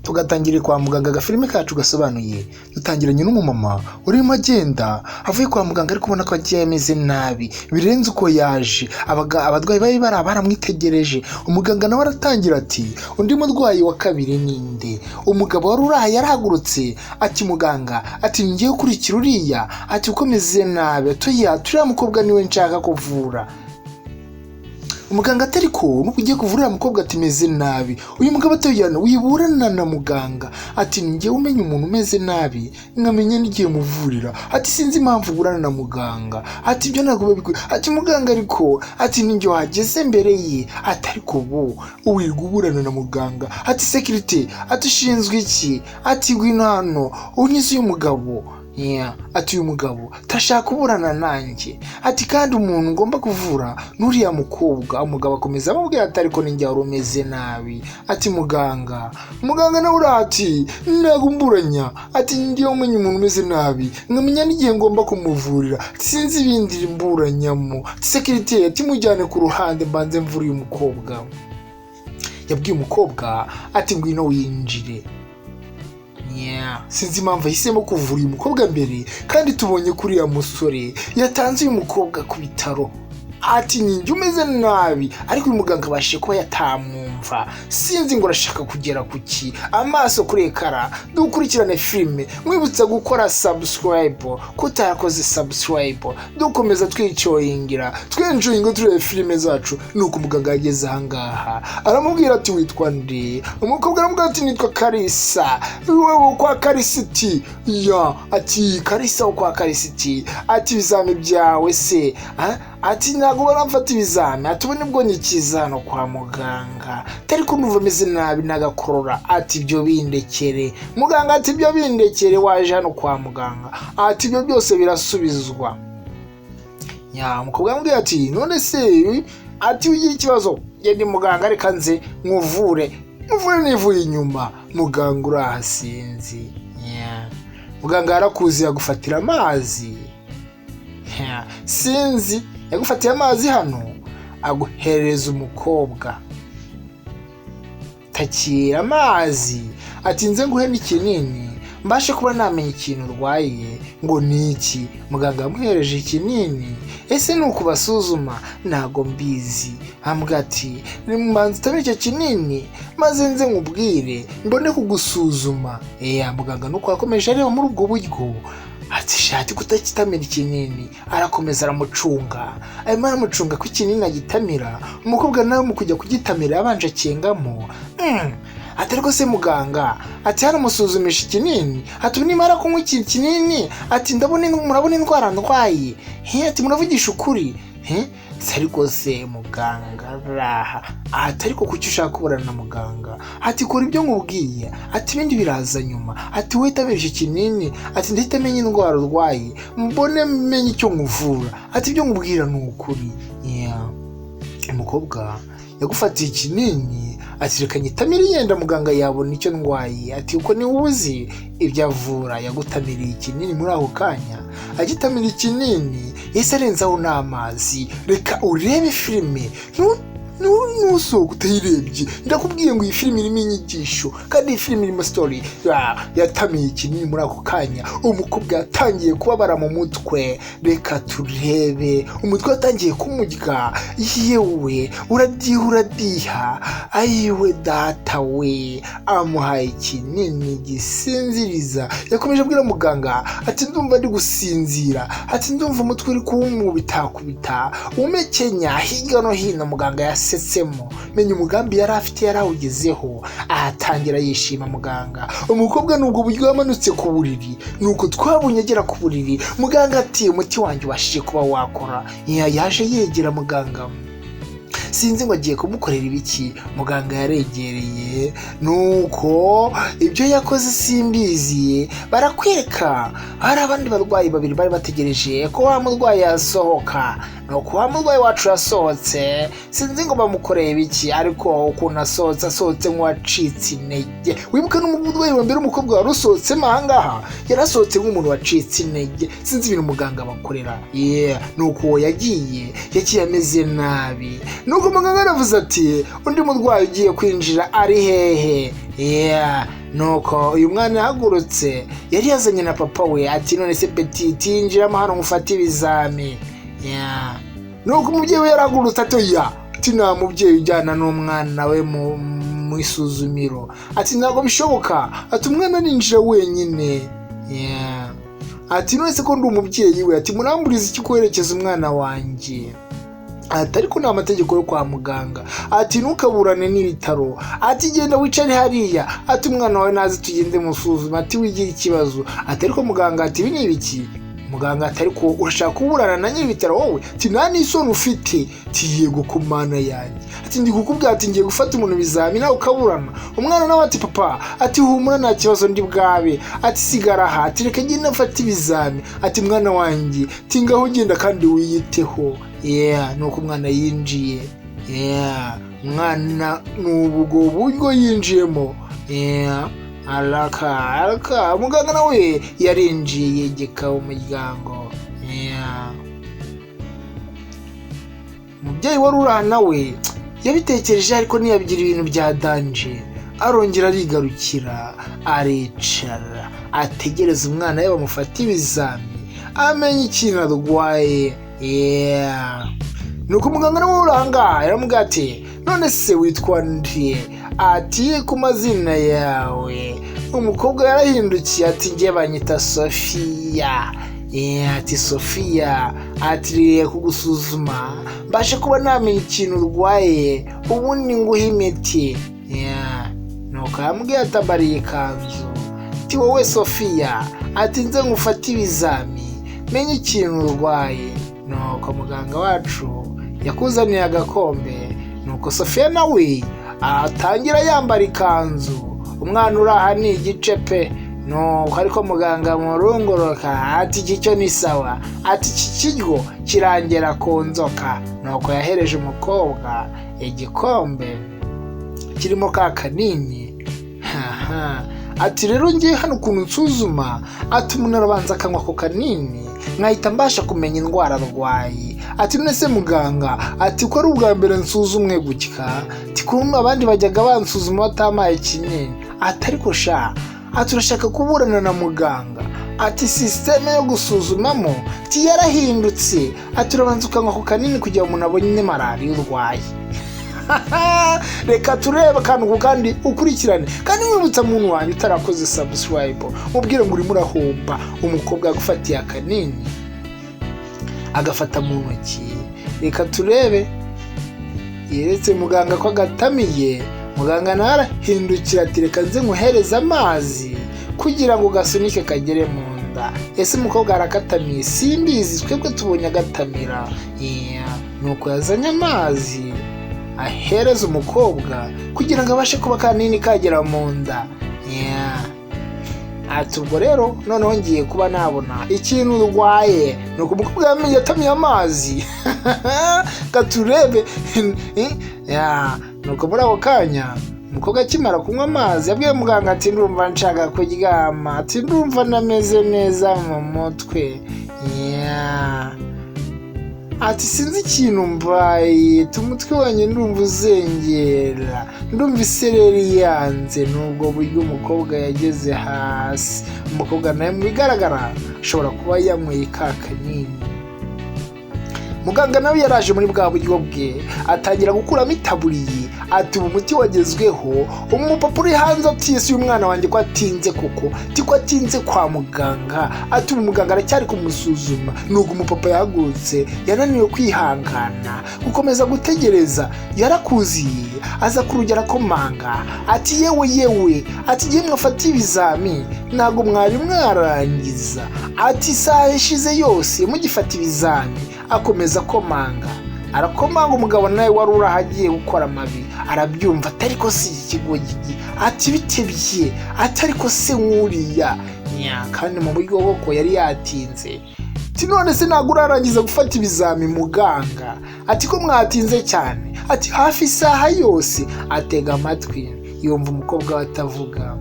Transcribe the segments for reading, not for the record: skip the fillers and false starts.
tugatangire kwa muganga agafilime kacu gasobanuye. Dutangiranye n'umumama urimo agenda avuye kwa muganga ariko ubona ko agiye ameze nabi birenze uko yaje. Abadwayi bari baramwitegereje. Umuganga nawe aratangira ati undi murwayi wa kabiri ninde? Umugabo wari uraha yarahagurutse ati muganga ati ngiye gukurikira uriya ati ukomeze nabi turiya mukobwa niwe nshaka kuvura. Umuganga atari ko nuko ugiye kuvurira mukobwa ati meze nabi. Uyu mugabo atuyana wiburana na muganga ati ngiye umenya umuntu umeze nabi nkamenya n'igiye muvurira ati sinzi impamvu uburana na muganga ati ibyo ntabwo babikwiye ati muganga ariko ati ninjye wageze mbere ye ati ariko bo uwirirwa uburana na muganga ati security ati ushinzwe iki ati ngwino hano unyize uyu mugabo. Ati uyu mugabo tashaka kuburana nanjye ati kandi umuntu ngomba kuvura nuriya mukobwa. Umugabo akomeza amubwira ati ariko ninjye wari umeze nabi ati muganga nawe ati ntabwo mburanya ati ngiye umenya umuntu umeze nabi nkamenya n'igihe ngomba kumuvurira sinzi ibindi mburanyamo. Security ati mujyane ku ruhande mbanze mvura uyu mukobwa. Yabwiye umukobwa ati ngwino winjire. Sinzi impamvu yahisemo kuvura uyu mukobwa mbere kandi tubonye kuri ya musore yatanze uyu mukobwa ku bitaro ati ninjye umeze nabi ariko uyu muganga abashije kuba yatamwumva. Sinzi ngo arashaka kugera kuki. Amaso kuri ekara dukurikirane filime mwibutsa gukora subscribe kutarakoze subscribe dukomeza twicoyingira twenjoyinga turebe filime zacu. Nuko umuganga yageze ahangaha aramubwira ati witwa nde? Umukobwa aramubwira ati nitwa Karisa. Wewe kwa Karisiti? Ati Karisa kwa Karisiti. Ati ibizami byawe se ati ntabwo baramfata ibizami ati ubone bwo nyikiza hano kwa muganga ariko numva meze nabi nagakorora ati ibyo bindekere. Muganga ati ibyo bindekere waje hano kwa muganga ati ibyo byose birasubizwa. Umukobwa amubwira ati none se ati ugira ikibazo genda muganga reka nze nkuvure nivuye inyuma. Muganga urahasinzi. Muganga yarakuzi yagufatira amazi. Sinzi yagufatiye amazi hano aguhereza umukobwa takira amazi ati nze nguhe n'ikinini mbashe kuba namenya ikintu urwaye ngo niki. Muganga yamuhereje ikinini. Ese nuko basuzuma? Ntago mbizi. Ambwira ati mbanza utamenya icyo kinini maze nze nkubwire mbone kugusuzuma. Muganga nuko yakomeje areba muri ubwo buryo ati shati kutakitamira ikinini. Arakomeza aramucunga arimo aramucunga ko ikinini agitamira. Umukobwa nawe mu kujya kugitamira yabanje akengamo. Ati ariko se muganga ati hano musuzumisha ikinini ati nimara kunywa iki kinini ati murabona indwara ndwaye ati muravugisha ukuri ariko se muganga raha ati ariko kuki ushaka kuburana na muganga ati kora ibyo nkubwiye ati ibindi biraza nyuma ati wowe tabesha ikinini ati ndahita menya indwara urwaye mbone menye icyo nkuvura ati ibyo nkubwira ni ukuri. Umukobwa yagufatiye ikinini ati reka nyitamire yenda muganga yabona icyo ndwaye ati uko ni uzi ibyo avura. Yagutamiriye ikinini muri ako kanya agitamira ikinini yese arenzaho n'amazi. Reka urebe filime nusohoka utayirebye. Ndakubwiye ngo iyi filime irimo inyigisho kandi iyi filime irimo story. Yatamiye ikinini muri ako kanya umukobwa yatangiye kubabara mu mutwe. Reka turebe. Umutwe watangiye kumurya. Yewe uradiha ayiwe data we. Amuhaye ikinini gisinziriza. Yakomeje abwira muganga ati ndumva ndi gusinzira ati ndumva umutwe uri kuwumubita umekenya hirya no hino. Muganga yasetsemo menya umugambi yari afite yarawugezeho ahatangira yishima muganga. Umukobwa nubwo buryo yamanutse ku buriri nuko twabonye agera ku buriri. Muganga ati umuti wanjye washije kuba wakora. Yaje yegera muganga sinzi ngo agiye kumukorera ibiki. Muganga yaregereye nuko ibyo yakoze simbizi. Barakwereka hari abandi barwayi babiri bari bategereje ko wa murwayi yasohoka. nuko wa murwayi wacu yasohotse sinzi ngo bamukoreye biki ariko ukuntu asohotse nk'uwacitse intege. Wibuke n'umurwayi wa mbere umukobwa wari usohotsemo ahangaha yarasohotse nk'umuntu wacitse intege, sinzi ibintu muganga bakorera. Nuko yagiye ameze nabi. Nuko muganga aravuze ati undi murwayi ugiye kwinjira ari hehe? Nuko uyu mwana yahagurutse yari yazanye na papa we ati none se Petit yinjiramo hano ngufata ibizami. Nuko umubyeyi we yaragurutse ati nta mubyeyi ujyana n'umwana we mu isuzumiro, ati ntabwo bishoboka, ati umwana ninjira wenyine. Ati none se ko ndi umubyeyi we, ati muramburiza iki kwerekeza umwana wanjye? Ati ariko ni amategeko yo kwa muganga, ati ntukaburane n'ibitaro, ati genda wicare hariya, ati umwana wawe naze tugende musuzuma, ati wigira ikibazo. Ati ariko muganga, ati ibi ni ibiki? Muganga ati ariko urashaka kuburana na nyir'ibitaro wowe? Ati nta n'isoni ufite? Ati yego ku mana yanjye, ati ndi kukubwira ati ngiye gufata umuntu ibizami nawe ukaburana. Umwana nawe ati papa, ati humura nta kibazo ndi bwabe, ati sigara aha, ati reka ngende mfate ibizami. Ati mwana wanjye, ati ngaho genda kandi wiyiteho. Nuko umwana yinjiye. Umwana n'ubwo buryo yinjiyemo. Alaka muganga nawe yarinjiye yegeka umuryango. Umubyeyi wari uri nawe yabitekereje ariko ntiyabigira ibintu bya danje, arongera arigarukira aricara ategereza umwana we bamufata ibizami amenye ikintu arwaye. Nuko umuganga nawe uri ahangaha yaramubwira ati none se witwa nde? Ati ku mazina yawe. Umukobwa yarahindukiye ati ngiye banyita Sofia. Ati Sofia, ati riye kugusuzuma mbashe kuba namenya ikintu urwaye ubundi nguha imiti. Nuko yambwiye atabariye ikanzu ati wowe Sofia, ati nze ngufate ibizami menye ikintu urwaye. Nuko muganga wacu yakuzaniye agakombe. Nuko Sofia nawe atangira yambara ikanzu. Umwana uraha ni igice pe. Nuko ariko muganga murungoroka ati iki cyo ni sawa, ati iki kiryo kirangera ku nzoka. Nuko yahereje umukobwa igikombe kirimo ka kanini. Ati rero ngiye hano ukuntu nsuzuma, ati umuntu arabanza akanywa ako kanini nkahita mbasha kumenya indwara arwaye. Ati none se muganga, ati ko ari ubwa mbere nsuzumwe gutya, ati kumva abandi bajyaga bansuzuma batamaye kinini. Ati ariko sha, ati urashaka kuburana na muganga? Ati systeme yo gusuzumamo ati yarahindutse, ati urabanza ukanywa ako kanini kugira ngo umuntu abone malariya urwaye. Reka turebe kandi ukurikirane kandi wibutsa muntu wanjye utarakoze subscribe mubwire ngo urimo urahomba. Umukobwa agufatiye akanini agafata mu ntoki. Reka turebe, yeretse muganga ko agatamiye. Muganga narahindukira ati reka nze nkuhereza amazi kugira ngo gasunike kagere mu nda. Ese umukobwa arakatamiye? Simbizi, twebwe tubonye agatamira. Nuko yazanye amazi ahereza umukobwa kugira ngo abashe kuba kanini kagera mu nda. Ati ubwo rero noneho ngiye kuba nabona ikintu urwaye. Nuko umukobwa yatamiye amazi. Katurebe. Nuko muri ako kanya umukobwa akimara kunywa amazi yabwiye muganga ati ndumva nshaka kuryama, ati ndumva nameze neza mu mutwe. Ati sinzi ikintu mbaye, umutwe wanjye ndumva uzengera, ndumva isereri yanze. Nubwo buryo umukobwa yageze hasi. Umukobwa nawe mu bigaragara ashobora kuba yanyweye ka kanini. Muganga nawe yaraje muri bwa buryo bwe atangira gukuramo itaburiye. Ati ubu muti wagezweho. Umupapa uri hanze ati ese uyu mwana wanjye ko atinze koko, ati ko atinze kwa muganga, ati ubu muganga aracyari kumusuzuma. Nuko umupapa yahagurutse yananiwe kwihangana gukomeza gutegereza, yarakuziye aza kurugera komanga. Ati yewe, ati giye mwafata ibizami ntago mwari mwarangiza, ati isaha ishize yose mugifata ibizami. Akomeza komanga, arakomanga. Umugabo nawe wari urahagiye gukora amabi arabyumva, atari ko si ikigo gigi, ati bitebye, atari ko se nkuriya. Kandi mu buryo bwoko yari yatinze. ati none se ntabwo urarangiza gufata ibizami muganga, ati ko mwatinze cyane, ati hafi isaha yose. Atega amatwi yumva umukobwa we atavuga.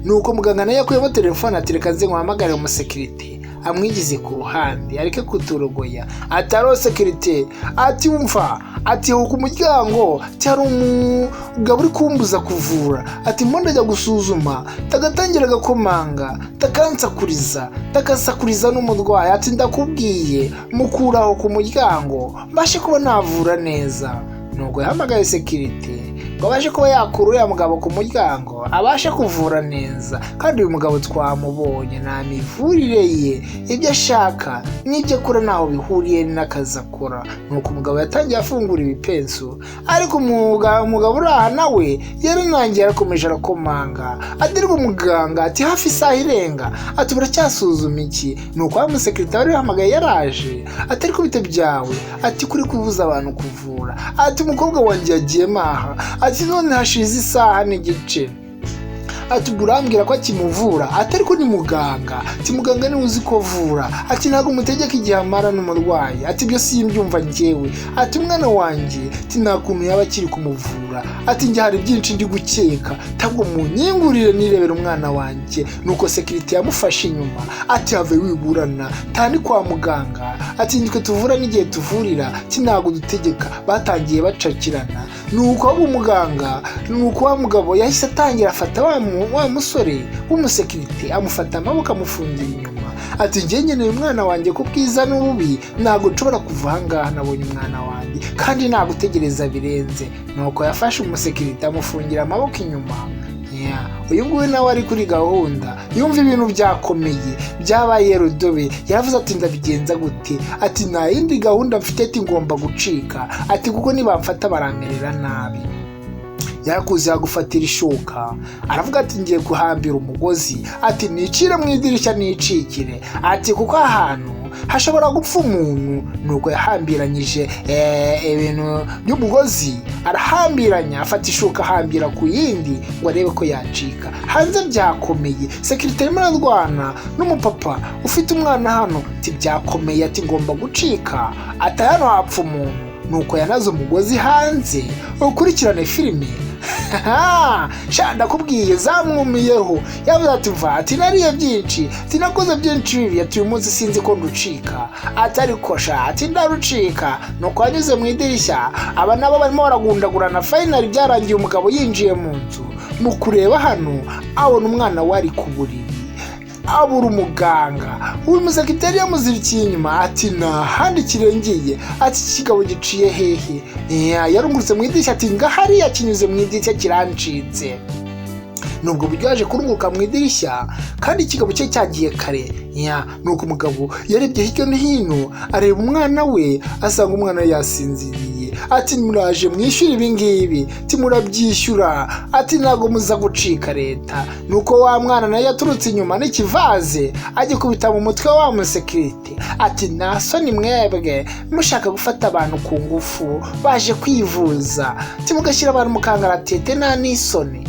Nuko muganga nawe yakuyemo telefone ati reka nze nkuhamagare umusekirite amwigize ku ruhande areke kuturogoya. Ataro sekirite ati umva, ati ku muryango cyari umugabo uri kumbuza kuvura, ati mbona ajya gusuzuma tagatangira gakomanga takasakuriza n'umurwayi, ati ndakubwiye mukuraho ku muryango mbashe kuba navura neza. Nuko yahamagaye sekirite ngo abashe kuba yakura uriya mugabo ku muryango abashe kuvura neza. Kandi uyu mugabo twamubonye nta mivurire ye, ibyo ashaka n'ibyo akora ntaho bihuriye n'akazi akora. Nuko umugabo yatangiye afungura ibipensu, ariko umugabo uri aha nawe yaranangiye arakomeje arakomanga. Adirwa umuganga ati hafi isaha irenga, ati buracyasuzuma iki? Nuko wa musekirite wari yahamagaye yaraje, ati ariko bite byawe, ati kuri kubuza abantu kuvura, ati umukobwa wanjye yagiye maha, ati none hashize isaha n'igice, ati urambwira ko akimuvura, ati ariko ni muganga, ati muganga niwe uzi ko avura, ati ntabwo umutegeka igihe amara n'umurwayi, ati ibyo simbyumva njyewe, ati umwana wanjye ati nta kuntu yaba akiri kumuvura, ati njye hari byinshi ndi gukeka, ntabwo munyingurire nirebera umwana wanjye. Nuko sekirite yamufashe inyuma ati have wiburana, tani kwa muganga, ati nitwe tuvura n'igihe tuvurira, ati ntabwo dutegeka. Batangiye bacakirana. Nuko umuganga, nuko wa mugabo yahise atangira afata wa musore w'umusekirite amufata amaboko amufungira inyuma, ati njye nkeneye umwana wanjye ko bwiza n'ububi, ntabwo nshobora kuva aha ngaha nabonye umwana wanjye kandi nta gutegereza birenze. Nuko yafashe umusekirite amufungira amaboko inyuma. Uyu nguyu nawe ari kuri gahunda, yumva ibintu byakomeye byabaye rudobe. Yaravuze ati ndabigenza gute, ati nta yindi gahunda mfite, ati ngomba gucika, ati kuko nibamfata baramerera nabi. Yarakuze yagufatira ishoka, aravuga ati ngiye guhambira umugozi, ati nicire mu idirishya nicikire, ati kuko ahantu hashobora gupfa umuntu. Nuko yahambiranyije ibintu by'umugozi, arahambiranya, afata ishuka ahambira ku yindi ngo arebe ko yacika. Hanze byakomeye, sekirite arimo ararwana n'umupapa ufite umwana hano, ati byakomeye, ati ngomba gucika, ati hano hapfa umuntu. Nuko yanaze umugozi hanze. Ukurikirane filime ndakubwiye zamwumiyeho. Yavuze ati mva, ati nariye byinshi, ati nakoze byinshi bibi, ati uyu munsi sinzi ko nducika, ati ariko ati ndarucika. Nuko yanyuze mu idirishya, aba nabo barimo baragundagurana. Finally byarangiye umugabo yinjiye mu nzu. Mu kureba hano abona umwana wari ku buriri, abura umuganga. Uyu musekirite yamuzirikiye inyuma, ati nta handi kirengeye, ati ikigabo giciye hehe. Yarungurutse mu idirishya, ati ngahariya kinyuze mu idirishya kirancitse. Nubwo buryo yaje kurunguruka mu idirishya kandi ikigabo cye cyagiye kare. Nuko umugabo yarebye hirya no hino areba umwana we, asanga umwana yasinziriye. Ati muraje mwishyura ibi ngibi, ati murabyishyura, ati ntabwo muza gucika leta. Nuko wa mwana nawe yaturutse inyuma n'ikivaze agikubita mu mutwe wa musekirite, ati nta soni mwebwe mushaka gufata abantu ku ngufu baje kwivuza, ati mugashyira abantu mu kangaratete nta n'isoni.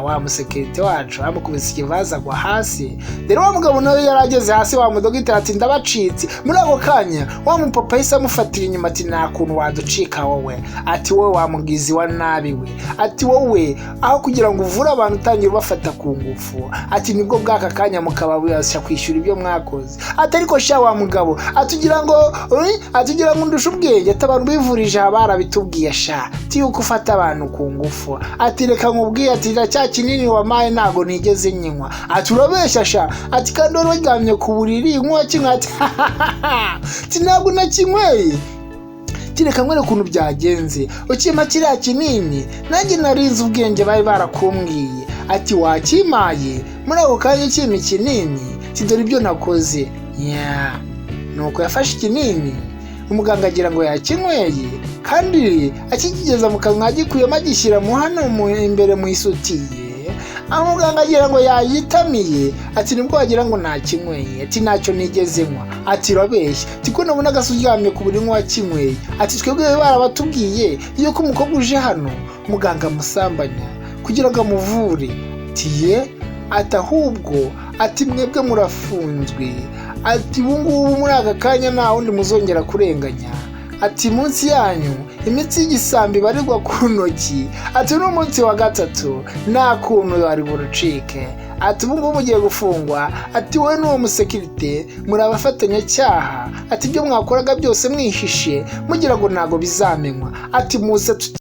Wa musekirite wacu amukubise ikivaza agwa hasi. Rero wa mugabo nawe yarageze hasi, wa mudogiteri ati ndabacitse. Muri ako kanya wa mupapa yahise amufatira inyuma, ati nta kuntu waducika wowe, ati wowe wamugizi wa nabi we, ati wowe aho kugira ngo uvure abantu utangira ubafata ku ngufu, ati nibwo bw'aka kanya mukaba bwasha kwishyura ibyo mwakoze. Ati ariko sha wa mugabo, atugira ngo ndusha ubwenge, ati abantu bivurije barabitubwiye sha, ati yuko ufata abantu ku ngufu, ati reka nkubwiye, ati cya kinini wamaye ntago nigeze nyinywa, ati urabeshya sha, ati kandi wari waryamye ku buriri inywa kimwe, ati ntabwo nakinyweye. Reka nkwereke ukuntu byagenze, ukima kiriya kinini nanjye narinze ubwenge bari barakumbwiye, ati wakimaye muri ako kanya ukima ikinini, ati dore ibyo nakoze. Nuko yafashe ikinini, umuganga agira ngo yakinyweye, kandi akikigeza mu kanwa agikuyemo agishyira mu hano imbere mu isutiye. Muganga agira ngo yayitamiye, ati nibwo wagira ngo ntakinyweye, ati ntacyo nigeze nywa. Ati urabeshya, ati ko nabona gasuryamye ku buri wakinyweye, ati twebwe barabatubwiye yuko umukobwa uje hano muganga musambanya kugira ngo amuvure. Ati ati ahubwo ati mwebwe murafunzwe, ati ubu ngubu muri aka kanya nta wundi muzongera kurenganya, ati munsi yanyu imitsi y'igisambi ibarirwa ku ntoki, ati n'umunsi wa gatatu nta kuntu wari burucike, ati ubu ngubu mugiye gufungwa, ati wowe n'uwo musekirite muri abafatanyacyaha, ati ibyo mwakoraga byose mwihishe mugira ngo ntago bizamenywa, ati muze